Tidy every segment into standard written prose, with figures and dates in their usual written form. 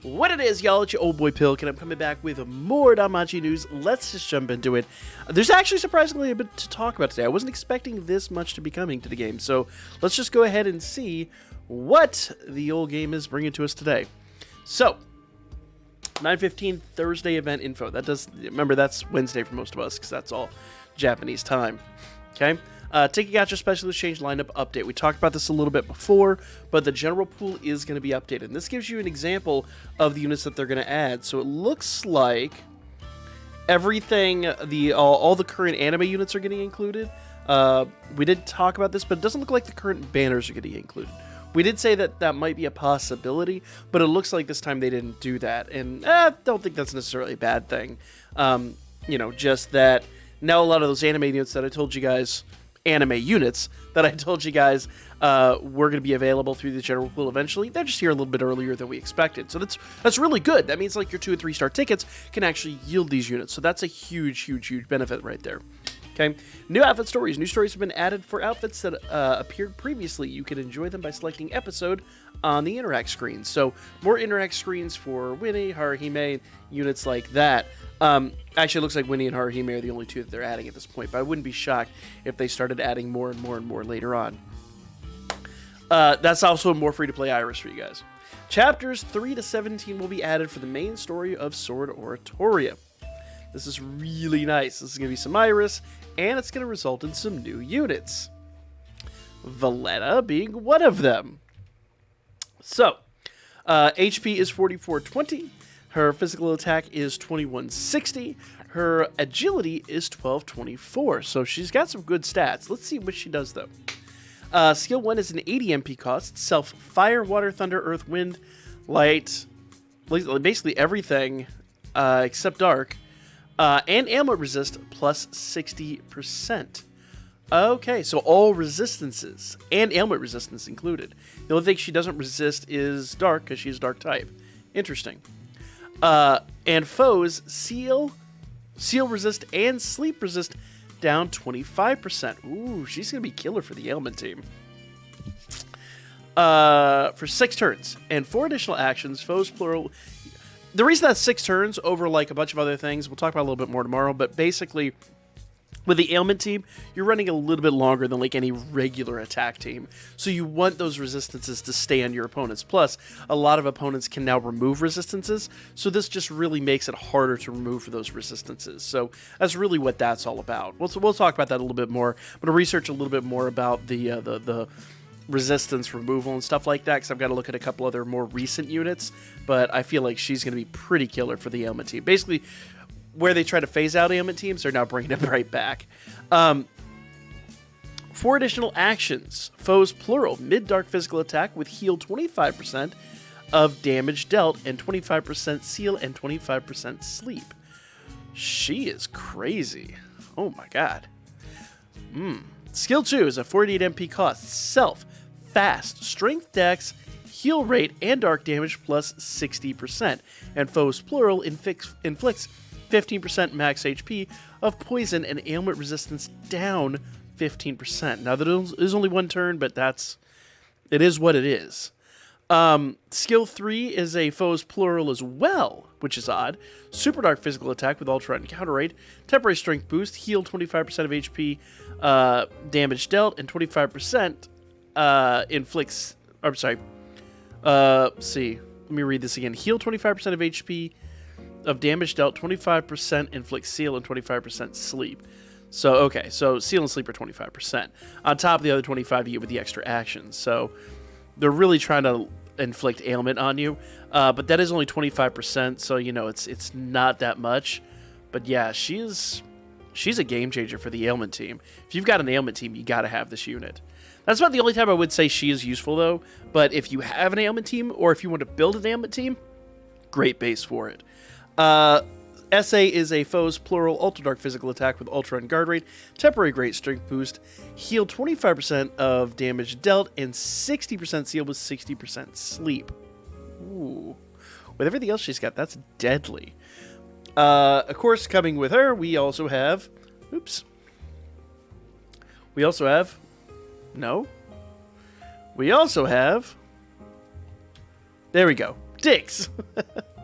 What it is, y'all, it's your old boy Pilk, and I'm coming back with more Danmachi news. Let's just jump into it. There's actually surprisingly a bit to talk about today. I wasn't expecting this much to be coming to the game, so let's just go ahead and see what the old game is bringing to us today. So, 9:15 Thursday event info. Remember, that's Wednesday for most of us, because that's all Japanese time. Okay? Ticket Gacha Specialist Change Lineup Update. We talked about this a little bit before, but the general pool is going to be updated. And this gives you an example of the units that they're going to add. So it looks like everything, all the current anime units are getting included. We did talk about this, but it doesn't look like the current banners are getting included. We did say that that might be a possibility, but it looks like this time they didn't do that. And I don't think that's necessarily a bad thing. Just that now a lot of those anime units that I told you guys were going to be available through the general pool eventually. They're just here a little bit earlier than we expected. So that's really good. That means like your 2 and 3 star tickets can actually yield these units. So that's a huge benefit right there. Okay. New outfit stories. New stories have been added for outfits that appeared previously. You can enjoy them by selecting episode on the interact screen. So more interact screens for Winnie, Haruhime, units like that. Actually, it looks like Winnie and Haruhime are the only 2 that they're adding at this point, but I wouldn't be shocked if they started adding more and more later on. That's also more free-to-play Iris for you guys. Chapters 3 to 17 will be added for the main story of Sword Oratoria. This is really nice. This is going to be some Iris, and it's going to result in some new units. Valletta being one of them. So, HP is 4420. Her physical attack is 2160. Her agility is 1224. So she's got some good stats. Let's see what she does, though. Skill 1 is an 80 MP cost. Self fire, water, thunder, earth, wind, light. Basically everything except dark. And ailment resist plus 60%. Okay, so all resistances and ailment resistance included. The only thing she doesn't resist is dark because she's dark type. Interesting. And foes seal resist, and sleep resist down 25%. Ooh, she's going to be killer for the ailment team. For 6 turns and 4 additional actions, foes plural. The reason that's 6 turns over like a bunch of other things, we'll talk about a little bit more tomorrow, but basically with the ailment team, you're running a little bit longer than like any regular attack team. So you want those resistances to stay on your opponents. Plus, a lot of opponents can now remove resistances. So this just really makes it harder to remove for those resistances. So that's really what that's all about. We'll talk about that a little bit more. I'm going to research a little bit more about the resistance removal and stuff like that, because I've got to look at a couple other more recent units. But I feel like she's going to be pretty killer for the ailment team. Basically, where they try to phase out ailment teams, they're now bringing it right back. 4 additional actions. Foes plural. Mid-dark physical attack with heal 25% of damage dealt and 25% seal and 25% sleep. She is crazy. Oh my god. Skill 2 is a 48 MP cost. Self, fast, strength, dex, heal rate, and dark damage plus 60%. And foes plural inflicts 15% max HP of poison and ailment resistance down 15%. Now, there is only 1 turn, but it is what it is. Skill 3 is a foe's plural as well, which is odd. Super dark physical attack with ultra and counter rate. Temporary strength boost. Heal 25% of HP damage dealt and 25% inflicts... I'm sorry. See. Let me read this again. Heal 25% of HP of damage dealt, 25% inflict seal, and 25% sleep. So, okay, so seal and sleep are 25%. On top of the other 25 you get with the extra actions. So, they're really trying to inflict ailment on you. But that is only 25%, so, it's not that much. But yeah, she's a game changer for the ailment team. If you've got an ailment team, you got to have this unit. That's about the only time I would say she is useful, though. But if you have an ailment team, or if you want to build an ailment team, great base for it. SA is a foe's plural ultra dark physical attack with ultra and guard rate, temporary great strength boost, heal 25% of damage dealt, and 60% seal with 60% sleep. Ooh. With everything else she's got, that's deadly. Of course, coming with her, we also have... Oops. We also have... No. We also have... There we go. Dix.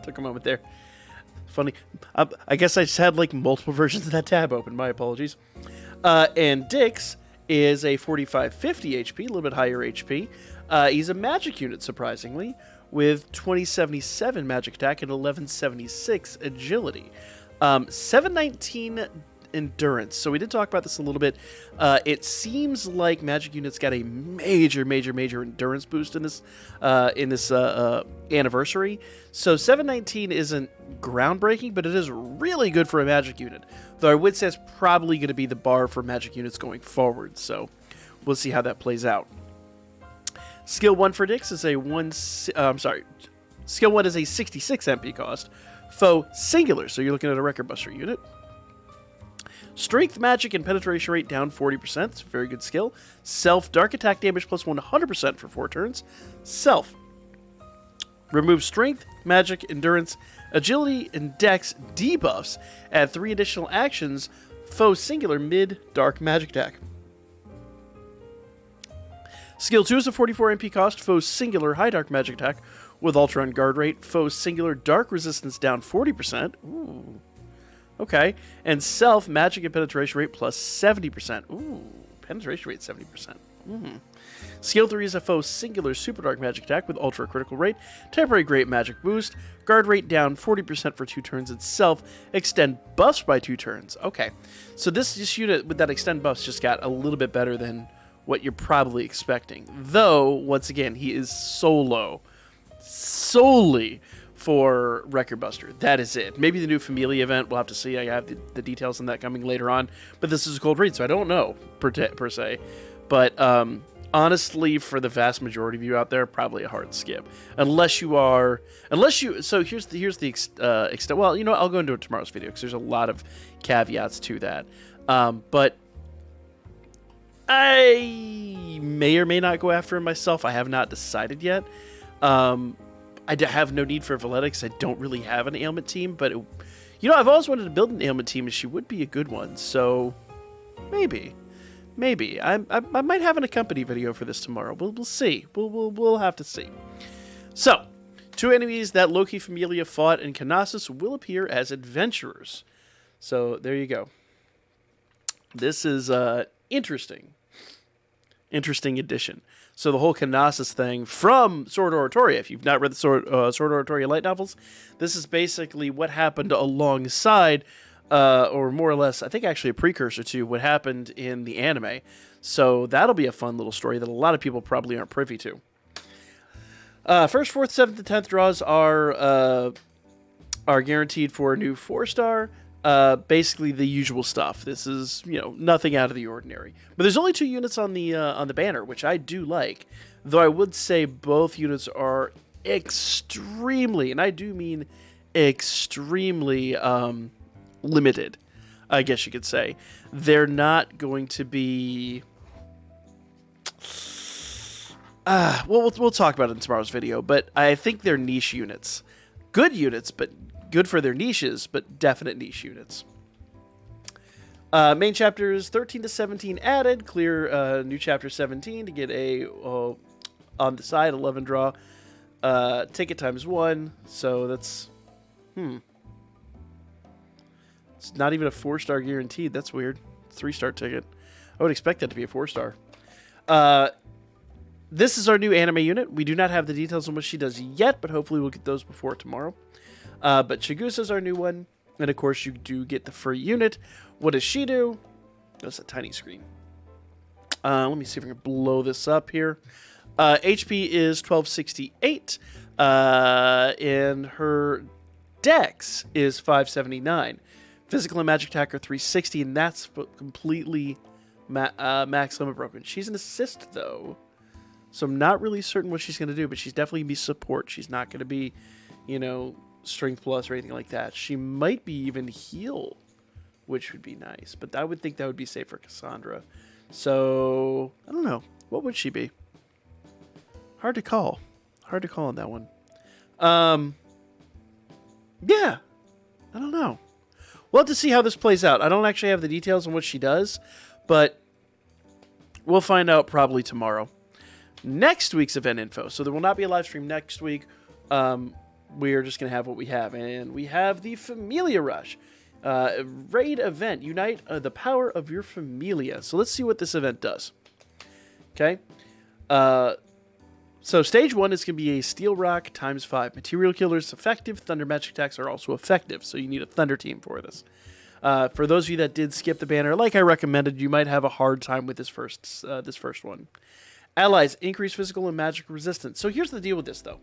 Took a moment there. Funny. I guess I just had like multiple versions of that tab open. My apologies. And Dix is a 4550 HP, a little bit higher HP. He's a magic unit, surprisingly, with 2077 magic attack and 1176 agility. 719 endurance. So we did talk about this a little bit. It seems like magic units got a major endurance boost in this anniversary. So 719 isn't groundbreaking, but it is really good for a magic unit. Though I would say it's probably going to be the bar for magic units going forward. So we'll see how that plays out. Skill 1 for Dix is Skill 1 is a 66 MP cost. Foe singular, so you're looking at a Record Buster unit. Strength, magic, and penetration rate down 40%. It's a very good skill. Self, dark attack damage plus 100% for 4 turns. Self. Remove strength, magic, endurance, agility, and dex debuffs. Add 3 additional actions. Foe singular, mid, dark magic attack. Skill 2 is a 44 MP cost. Foe singular, high dark magic attack with ultra on guard rate. Foe singular, dark resistance down 40%. Ooh. Okay. And self, magic and penetration rate plus 70%. Ooh, penetration rate 70%. Skill 3 is a foe singular super dark magic attack with ultra critical rate, temporary great magic boost, guard rate down 40% for 2 turns itself, extend buffs by 2 turns. Okay. So this unit with that extend buffs just got a little bit better than what you're probably expecting. Though, once again, he is solely for Record Buster. That is it. Maybe the new Familia event, we'll have to see. I have the details on that coming later on. But this is a cold read, so I don't know per se. But honestly, for the vast majority of you out there, probably a hard skip. So here's the extent. Well, you know, I'll go into it tomorrow's video because there's a lot of caveats to that. But I may or may not go after him myself. I have not decided yet. I have no need for Valetics. I don't really have an ailment team, but I've always wanted to build an ailment team, and she would be a good one. So maybe I might have an accompany video for this tomorrow. We'll see. We'll have to see. So 2 enemies that Loki Familia fought in Knossos will appear as adventurers. So there you go. This is interesting addition. So the whole Knossos thing from Sword Oratoria, if you've not read the Sword Oratoria light novels, this is basically what happened alongside, or more or less, I think actually a precursor to what happened in the anime. So that'll be a fun little story that a lot of people probably aren't privy to. 1st, 4th, 7th, and 10th draws are guaranteed for a new 4-star. Basically the usual stuff. This is, nothing out of the ordinary. But there's only 2 units on the banner, which I do like. Though I would say both units are extremely, and I do mean extremely, limited, I guess you could say. They're not going to be... we'll talk about it in tomorrow's video, but I think they're niche units. Good units, but good for their niches, but definite niche units. Main chapters 13 to 17 added. Clear new chapter 17 to get a, on the side, 11 draw. Ticket times 1. So that's... It's not even a 4-star guaranteed. That's weird. 3-star ticket. I would expect that to be a 4-star. This is our new anime unit. We do not have the details on what she does yet, but hopefully we'll get those before tomorrow. But Chigusa's our new one. And of course, you do get the free unit. What does she do? That's a tiny screen. Let me see if I can blow this up here. HP is 1268. And her dex is 579. Physical and magic attack are 360. And that's completely max limit broken. She's an assist, though. So I'm not really certain what she's going to do. But she's definitely going to be support. She's not going to be, strength plus or anything like that. She might be even heal, which would be nice, but I would think that would be safe for Cassandra. So I don't know, what would she be? Hard to call on that one. Yeah, I don't know. We'll have to see how this plays out. I don't actually have the details on what she does, but we'll find out probably tomorrow. Next week's event info. So there will not be a live stream next week. we're just going to have what we have. And we have the Familia Rush. Raid event. Unite the power of your Familia. So let's see what this event does. Okay. So stage 1 is going to be a Steel Rock ×5. Material Killers effective. Thunder Magic Attacks are also effective. So you need a Thunder team for this. For those of you that did skip the banner, like I recommended, you might have a hard time with this first one. Allies, increase physical and magic resistance. So here's the deal with this, though.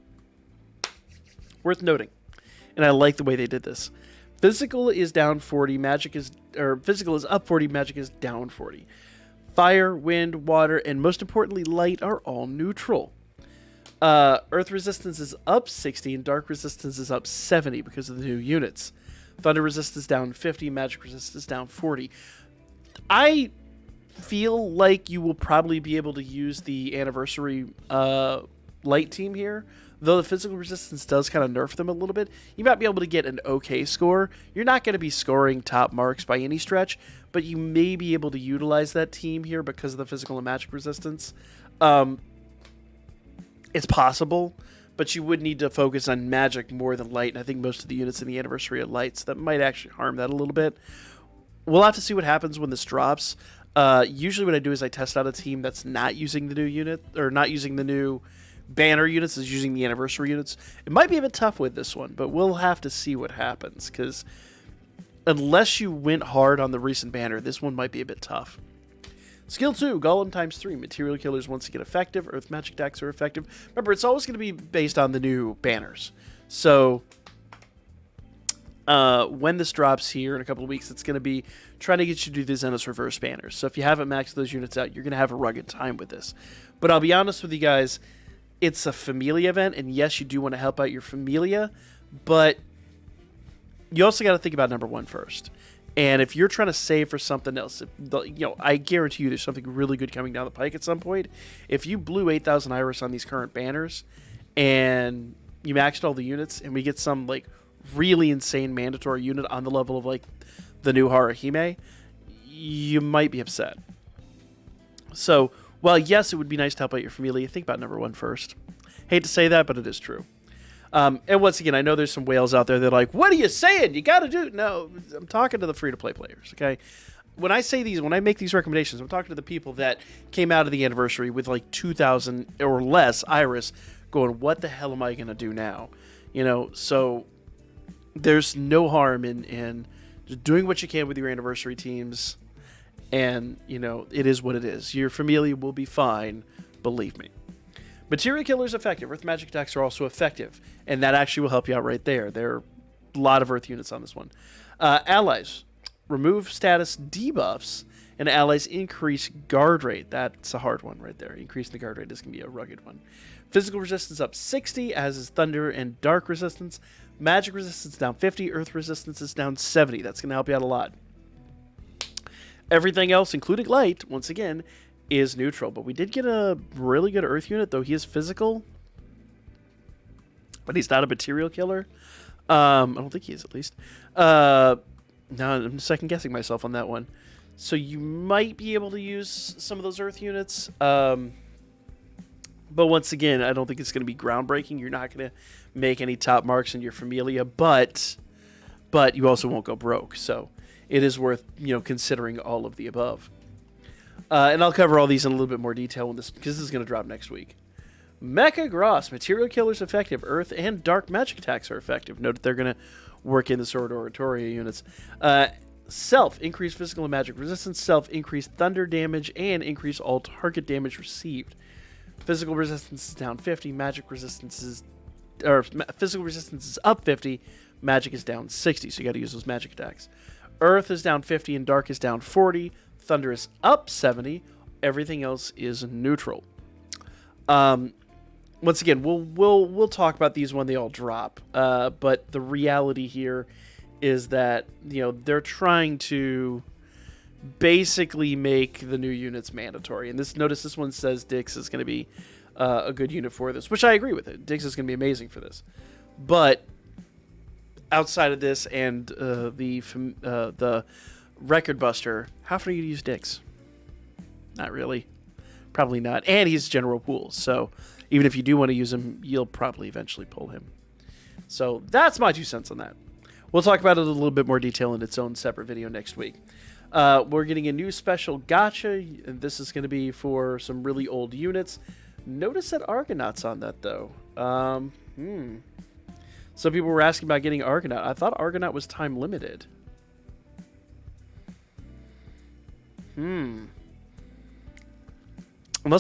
Worth noting, and I like the way they did this. Physical is down 40, physical is up 40, magic is down 40. Fire, wind, water, and most importantly, light are all neutral. Earth resistance is up 60, and dark resistance is up 70 because of the new units. Thunder resistance down 50, magic resistance down 40. I feel like you will probably be able to use the anniversary light team here. Though the physical resistance does kind of nerf them a little bit, you might be able to get an okay score. You're not going to be scoring top marks by any stretch, but you may be able to utilize that team here because of the physical and magic resistance. It's possible, but you would need to focus on magic more than light, and I think most of the units in the anniversary are light, so that might actually harm that a little bit. We'll have to see what happens when this drops. Usually what I do is I test out a team that's not using the new unit, or not using the new banner units, is using the anniversary units. It might be a bit tough with this one, but we'll have to see what happens, because unless you went hard on the recent banner, this one might be a bit tough. Skill 2, Golem ×3. Material Killers once again effective. Earth Magic Attacks are effective. Remember, it's always going to be based on the new banners. So when this drops here in a couple of weeks, it's going to be trying to get you to do the Xenos Reverse banners. So if you haven't maxed those units out, you're going to have a rugged time with this. But I'll be honest with you guys, it's a Familia event, and yes, you do want to help out your Familia, but you also got to think about number 1 first. And if you're trying to save for something else, I guarantee you there's something really good coming down the pike at some point. If you blew 8,000 Iris on these current banners, and you maxed all the units, and we get some like really insane mandatory unit on the level of like the new Haruhime, you might be upset. So, while yes, it would be nice to help out your Familia, think about number 1 first. Hate to say that, but it is true. And once again, I know there's some whales out there that are like, what are you saying? You got to do... No, I'm talking to the free-to-play players, okay? When I make these recommendations, I'm talking to the people that came out of the anniversary with like 2,000 or less Iris going, what the hell am I going to do now? So there's no harm in just doing what you can with your anniversary teams, and, it is what it is. Your Familia will be fine, believe me. Material Killers effective. Earth Magic Attacks are also effective, and that actually will help you out right there. There are a lot of Earth units on this one. Allies. Remove status debuffs, and allies increase guard rate. That's a hard one right there. Increasing the guard rate is going to be a rugged one. Physical resistance up 60, as is thunder and dark resistance. Magic resistance down 50. Earth resistance is down 70. That's going to help you out a lot. Everything else, including light, once again, is neutral. But we did get a really good Earth unit, though he is physical. But he's not a material killer. I don't think he is, at least. No, I'm second guessing myself on that one. So you might be able to use some of those Earth units. But once again, I don't think it's going to be groundbreaking. You're not going to make any top marks in your Familia, but you also won't go broke. So it is worth considering all of the above. And I'll cover all these in a little bit more detail because this is going to drop next week. Mecha Gross. Material Killers effective. Earth and Dark Magic Attacks are effective. Note that they're going to work in the Sword Oratoria units. Self. Increase physical and magic resistance. Self. Increase thunder damage and increase all target damage received. Physical resistance is down 50. Physical resistance is up 50. Magic is down 60. So you got to use those magic attacks. Earth is down 50 and Dark is down 40. Thunder is up 70. Everything else is neutral. Once again, we'll talk about these when they all drop. But the reality here is that they're trying to basically make the new units mandatory. And notice this one says Dix is going to be a good unit for this, which I agree with it. Dix is going to be amazing for this. But outside of this and the Record Buster, how often are you to use Dix? Not really. Probably not. And he's general pool, so even if you do want to use him, you'll probably eventually pull him. So that's my 2 cents on that. We'll talk about it in a little bit more detail in its own separate video next week. We're getting a new special gacha, and this is going to be for some really old units. Notice that Argonaut's on that, though. Some people were asking about getting Argonaut. I thought Argonaut was time limited. Unless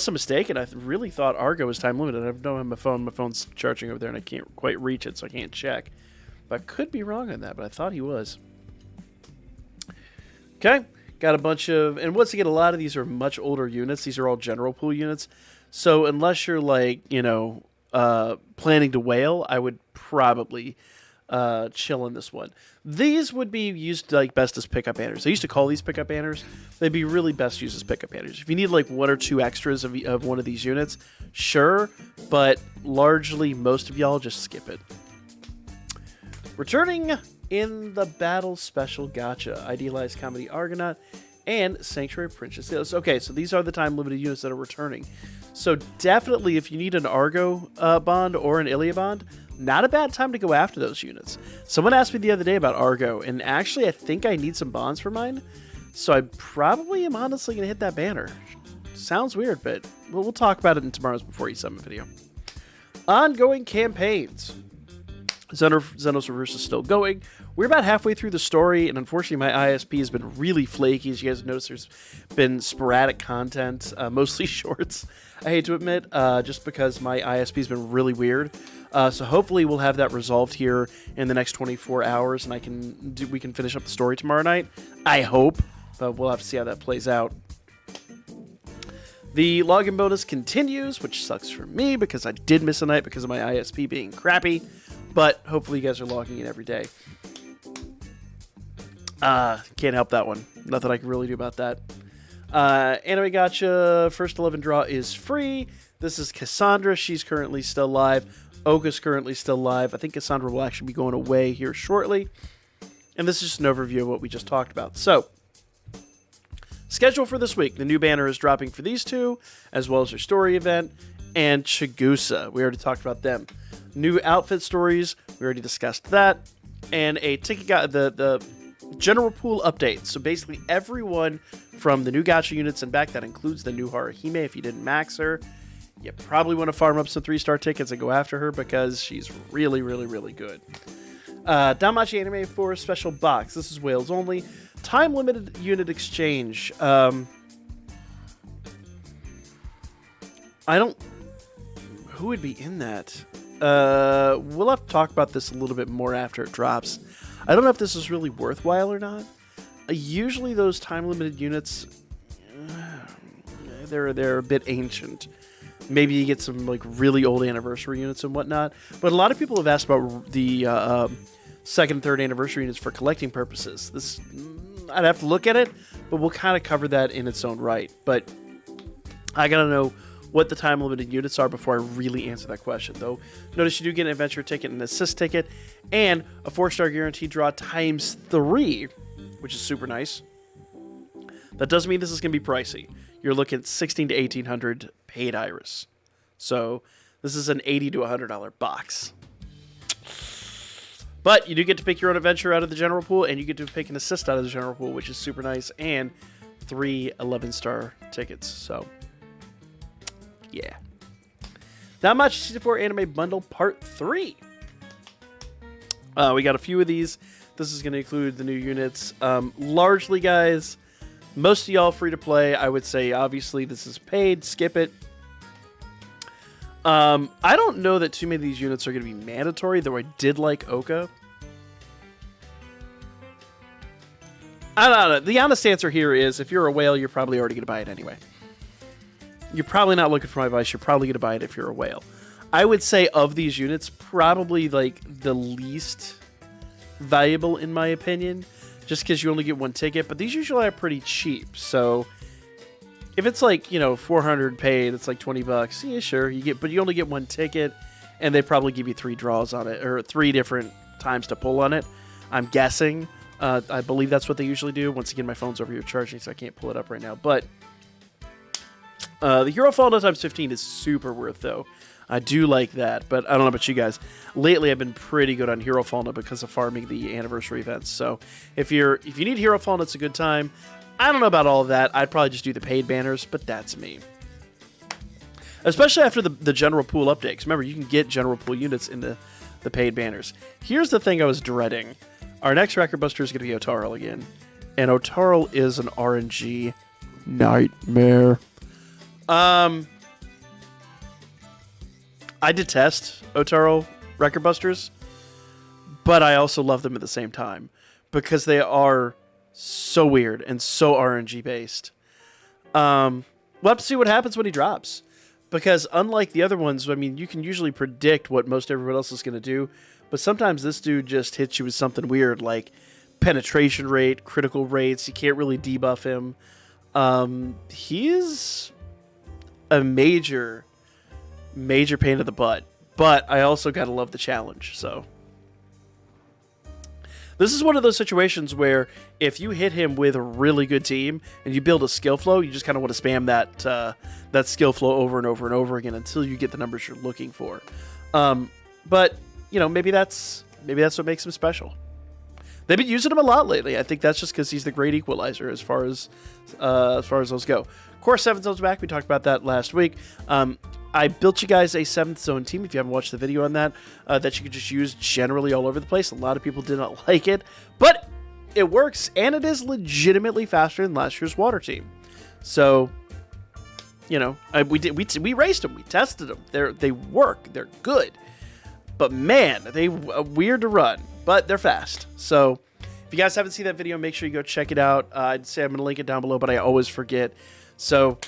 I'm mistaken, I really thought Argo was time limited. I don't have my phone. My phone's charging over there, and I can't quite reach it, so I can't check. But I could be wrong on that, but I thought he was. Okay, got a bunch of... And once again, a lot of these are much older units. These are all general pool units. So unless you're, like, you know, planning to whale, I would probably chill in this one. These would be used like best as pickup banners. I used to call these pickup banners. They'd be really best used as pickup banners. If you need like 1 or 2 extras of one of these units, sure, but largely most of y'all just skip it. Returning in the Battle Special Gacha, Idealized Comedy Argonaut and Sanctuary Princess. Okay, so these are the time limited units that are returning. So definitely if you need an Argo bond or an Ilia bond, not a bad time to go after those units. Someone asked me the other day about Argo, and actually I think I need some bonds for mine, so I probably am honestly going to hit that banner. Sounds weird, but we'll talk about it in tomorrow's Before You Summon video. Ongoing campaigns. Xenos Reverse is still going. We're about halfway through the story, and unfortunately my ISP has been really flaky. As you guys noticed, there's been sporadic content, mostly shorts, I hate to admit, just because my ISP has been really weird. So hopefully we'll have that resolved here in the next 24 hours, and we can finish up the story tomorrow night. I hope, but we'll have to see how that plays out. The login bonus continues, which sucks for me because I did miss a night because of my ISP being crappy, but hopefully you guys are logging in every day. Can't help that one. Nothing I can really do about that. Anime Gacha, first 11 draw is free. This is Cassandra. She's currently still live. Oka's currently still live. I think Cassandra will actually be going away here shortly. And this is just an overview of what we just talked about. So, schedule for this week. The new banner is dropping for these two, as well as their story event, and Chigusa. We already talked about them. New outfit stories. We already discussed that. And a ticket the general pool update. So basically everyone from the new gacha units and back, that includes the new Haruhime. If you didn't max her, you probably want to farm up some 3-star tickets and go after her because she's really, really, really good. Danmachi Anime Force Special Box. This is Wales only. Time limited unit exchange. Who would be in that? We'll have to talk about this a little bit more after it drops. I don't know if this is really worthwhile or not. Usually those time limited units, they're a bit ancient. Maybe you get some like really old anniversary units and whatnot. But a lot of people have asked about the second and third anniversary units for collecting purposes. This, I'd have to look at it, but we'll kind of cover that in its own right. But I gotta know what the time limited units are before I really answer that question. Though, notice you do get an adventure ticket, an assist ticket, and a 4-star guarantee draw times 3, which is super nice. That does mean this is going to be pricey. You're looking at $1,600 to $1,800 paid Iris. So this is an $80 to $100 box. But you do get to pick your own adventure out of the general pool, and you get to pick an assist out of the general pool, which is super nice, and 3 11-star tickets. So, yeah. Danmachi Season 4 Anime Bundle Part 3. We got a few of these. This is going to include the new units. Largely, guys, most of y'all free to play. I would say, obviously, this is paid. Skip it. I don't know that too many of these units are going to be mandatory, though I did like Oka. I don't know. The honest answer here is, if you're a whale, you're probably already going to buy it anyway. You're probably not looking for my advice. You're probably going to buy it if you're a whale. I would say of these units, probably like the least valuable in my opinion, just because you only get one ticket. But these usually are pretty cheap. So if it's like, you know, 400 paid, it's like $20. Yeah, sure, you get, but you only get one ticket, and they probably give you 3 draws on it, or 3 different times to pull on it. I'm guessing. I believe that's what they usually do. Once again, my phone's over here charging, so I can't pull it up right now. But the Hero Fall No times 15 is super worth, though. I do like that, but I don't know about you guys. Lately, I've been pretty good on Hero Fauna because of farming the anniversary events. So if you need Hero Fauna, it's a good time. I don't know about all of that. I'd probably just do the paid banners, but that's me. Especially after the general pool updates. Remember, you can get general pool units into the paid banners. Here's the thing I was dreading. Our next record buster is going to be Otaro again. And Otaro is an RNG nightmare. I detest Otaro record busters, but I also love them at the same time because they are so weird and so RNG based. We'll have to see what happens when he drops. Because unlike the other ones, I mean, you can usually predict what most everyone else is going to do, but sometimes this dude just hits you with something weird like penetration rate, critical rates. You can't really debuff him. He is a major pain in the butt, but I also gotta love the challenge. So this is one of those situations where if you hit him with a really good team and you build a skill flow, you just kind of want to spam that skill flow over and over and over again until you get the numbers you're looking for. But you know, maybe that's what makes him special. They've been using him a lot lately. I think that's just because he's the great equalizer as far as those go. Of course, 7th Zone's back. We talked about that last week. I built you guys a 7th Zone team, if you haven't watched the video on that, that you could just use generally all over the place. A lot of people did not like it, but it works, and it is legitimately faster than last year's water team. So, you know, we raced them, we tested them. They work, they're good, but man, they weird to run, but they're fast. So, if you guys haven't seen that video, make sure you go check it out. I'd say I'm going to link it down below, but I always forget. So,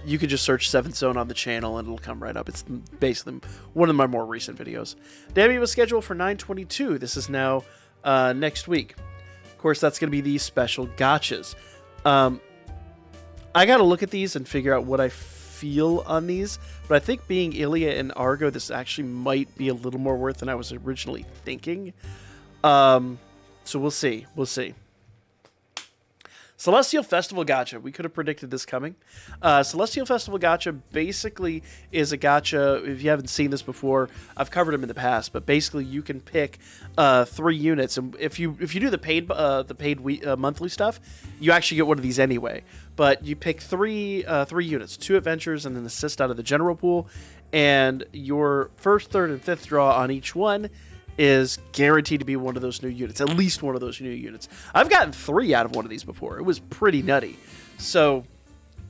you could just search 7th Zone on the channel and it'll come right up. It's basically one of my more recent videos. Debut was scheduled for 9/22. This is now next week. Of course, that's going to be these special gotchas. I got to look at these and figure out what I feel on these, but I think being Ilya and Argo, this actually might be a little more worth than I was originally thinking. So we'll see. We'll see. Celestial Festival Gacha. We could have predicted this coming. Celestial Festival Gacha basically is a gacha. If you haven't seen this before, I've covered them in the past. But basically, you can pick 3 units, and if you do the paid monthly stuff, you actually get one of these anyway. But you pick three units, 2 adventures, and an assist out of the general pool, and your first, third, and fifth draw on each one is guaranteed to be one of those new units, at least one of those new units. I've gotten 3 out of one of these before. It was pretty nutty. So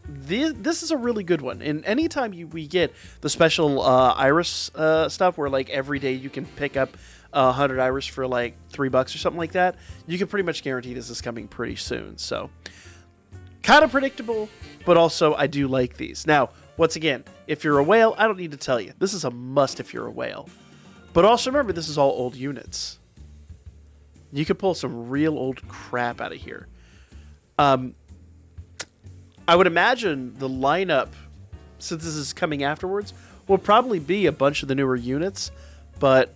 this is a really good one. And anytime we get the special Iris stuff where like every day you can pick up 100 Iris for like $3 or something like that, you can pretty much guarantee this is coming pretty soon. So kind of predictable, but also I do like these. Now, once again, if you're a whale, I don't need to tell you. This is a must if you're a whale. But also remember, this is all old units. You could pull some real old crap out of here. I would imagine the lineup, since this is coming afterwards, will probably be a bunch of the newer units, but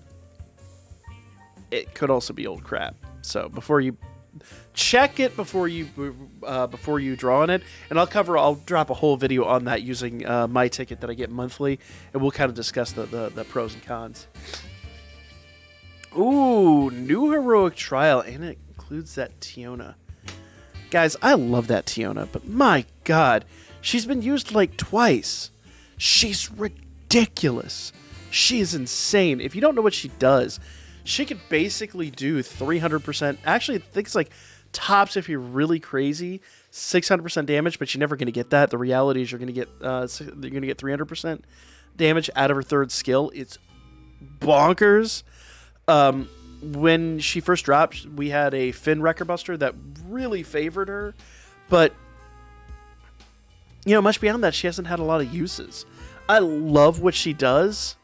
it could also be old crap. So before you check it, before you draw on it, and I'll drop a whole video on that using my ticket that I get monthly, and we'll kind of discuss the pros and cons. Ooh, new heroic trial, and it includes that Tiona. Guys, I love that Tiona, but my god, she's been used like twice. She's ridiculous. She is insane. If you don't know what she does, she could basically do 300%. Actually, I think it's like tops if you're really crazy, 600% damage, but you're never going to get that. The reality is you're going to get 300% damage out of her third skill. It's bonkers. When she first dropped, we had a Finn Wrecker Buster that really favored her, but you know, much beyond that, she hasn't had a lot of uses. I love what she does,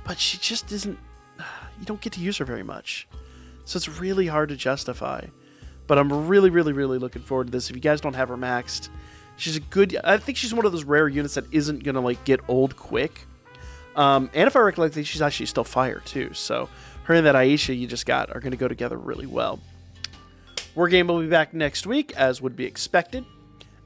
but she just isn't. You don't get to use her very much, so it's really hard to justify. But I'm really, really, really looking forward to this. If you guys don't have her maxed, she's a good. I think she's one of those rare units that isn't gonna like get old quick. And if I recollect, she's actually still fire too. So her and that Aisha you just got are going to go together really well. War Game will be back next week, as would be expected,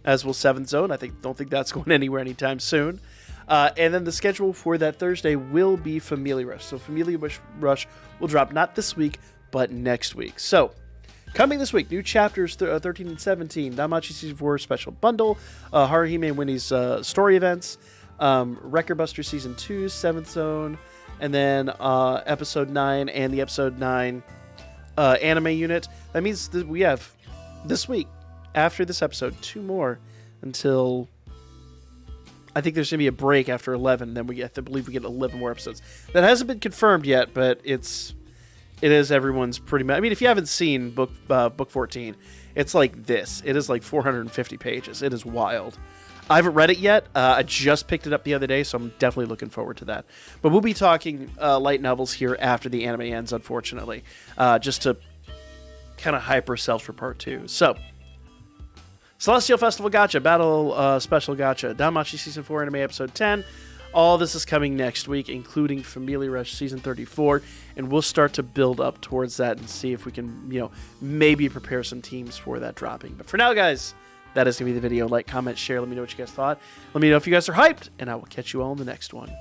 as will 7th Zone. Don't think that's going anywhere anytime soon. And then the schedule for that Thursday will be Familia Rush. So Familia Rush will drop not this week, but next week. So coming this week, new chapters 13 and 17, Danmachi Season 4 Special Bundle, Haruhime and Winnie's story events, Record Buster Season 2, 7th Zone, and then Episode 9 and the Episode 9 anime unit. That means that we have this week, after this episode, 2 more until I think there's going to be a break after 11. Then I believe we get 11 more episodes. That hasn't been confirmed yet, but it is everyone's pretty much. I mean, if you haven't seen book 14, it's like this. It is like 450 pages. It is wild. I haven't read it yet. I just picked it up the other day, so I'm definitely looking forward to that. But we'll be talking light novels here after the anime ends, unfortunately, just to kind of hype ourselves for part 2. So, Celestial Festival Gacha, Battle Special Gacha, Danmachi Season 4 Anime Episode 10. All this is coming next week, including Familia Rush Season 34, and we'll start to build up towards that and see if we can, maybe prepare some teams for that dropping. But for now, guys, that is going to be the video. Like, comment, share. Let me know what you guys thought. Let me know if you guys are hyped, and I will catch you all in the next one.